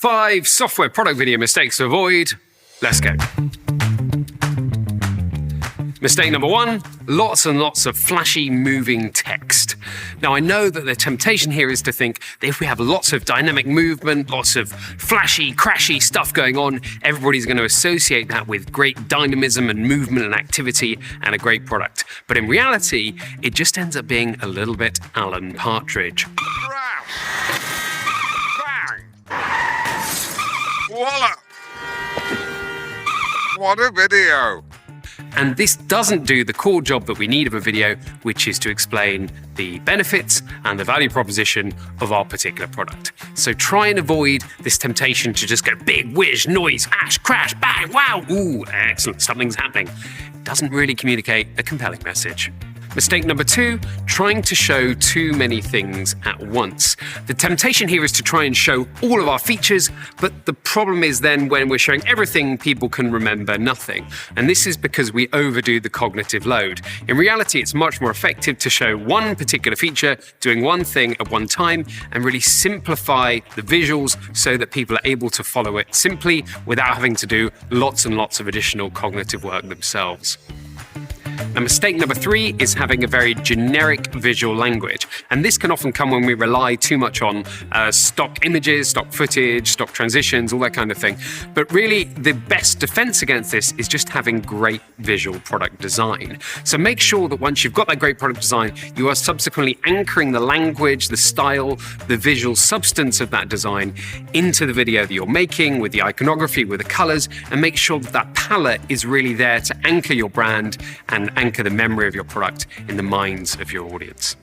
5 software product video mistakes to avoid. Let's go. Mistake number 1, lots and lots of flashy moving text. Now I know that the temptation here is to think that if we have lots of dynamic movement, lots of flashy, crashy stuff going on, everybody's going to associate that with great dynamism and movement and activity and a great product. But in reality, it just ends up being a little bit Alan Partridge. Voila! What a video! And this doesn't do the core job that we need of a video, which is to explain the benefits and the value proposition of our particular product. So try and avoid this temptation to just go big, whiz, noise, ash, crash, bang, wow, ooh, excellent, something's happening. It doesn't really communicate a compelling message. Mistake number 2, trying to show too many things at once. The temptation here is to try and show all of our features, but the problem is then when we're showing everything, people can remember nothing. And this is because we overdo the cognitive load. In reality, it's much more effective to show one particular feature, doing one thing at one time, and really simplify the visuals so that people are able to follow it simply without having to do lots and lots of additional cognitive work themselves. Now, mistake number 3 is having a very generic visual language. And this can often come when we rely too much on stock images, stock footage, stock transitions, all that kind of thing. But really, the best defense against this is just having great visual product design. So make sure that once you've got that great product design, you are subsequently anchoring the language, the style, the visual substance of that design into the video that you're making, with the iconography, with the colors, and make sure that that palette is really there to anchor your brand and anchor the memory of your product in the minds of your audience.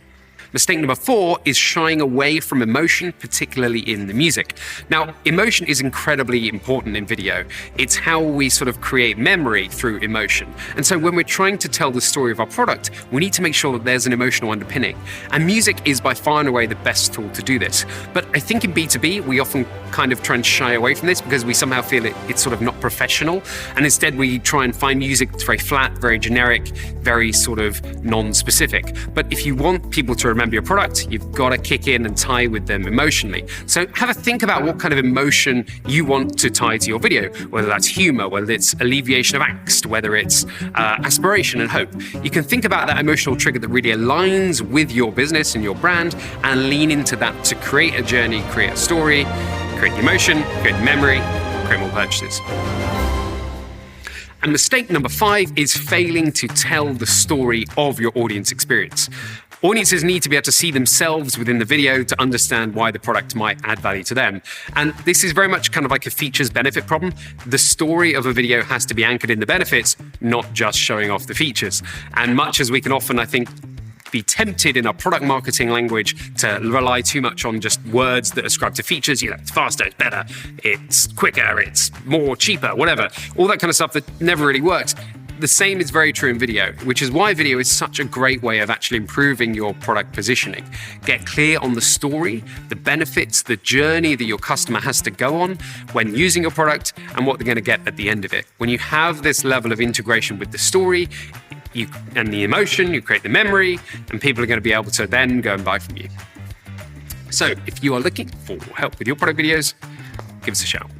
Mistake number 4 is shying away from emotion, particularly in the music. Now, emotion is incredibly important in video. It's how we sort of create memory through emotion. And so when we're trying to tell the story of our product, we need to make sure that there's an emotional underpinning. And music is by far and away the best tool to do this. But I think in B2B, we often kind of try and shy away from this because we somehow feel it's sort of not professional. And instead we try and find music that's very flat, very generic, very sort of non-specific. But if you want people to remember your product, you've got to kick in and tie with them emotionally. So have a think about what kind of emotion you want to tie to your video, whether that's humor, whether it's alleviation of angst, whether it's aspiration and hope. You can think about that emotional trigger that really aligns with your business and your brand and lean into that to create a journey, create a story, create the emotion, create the memory, create more purchases. And mistake number 5 is failing to tell the story of your audience experience. Audiences need to be able to see themselves within the video to understand why the product might add value to them. And this is very much kind of like a features benefit problem. The story of a video has to be anchored in the benefits, not just showing off the features. And much as we can often, I think, be tempted in our product marketing language to rely too much on just words that ascribe to features, it's faster, it's better, it's quicker, it's more cheaper, whatever, all that kind of stuff that never really works. The same is very true in video, which is why video is such a great way of actually improving your product positioning. Get clear on the story, the benefits, the journey that your customer has to go on when using your product and what they're going to get at the end of it. When you have this level of integration with the story and the emotion, you create the memory, and people are going to be able to then go and buy from you. So if you are looking for help with your product videos, give us a shout.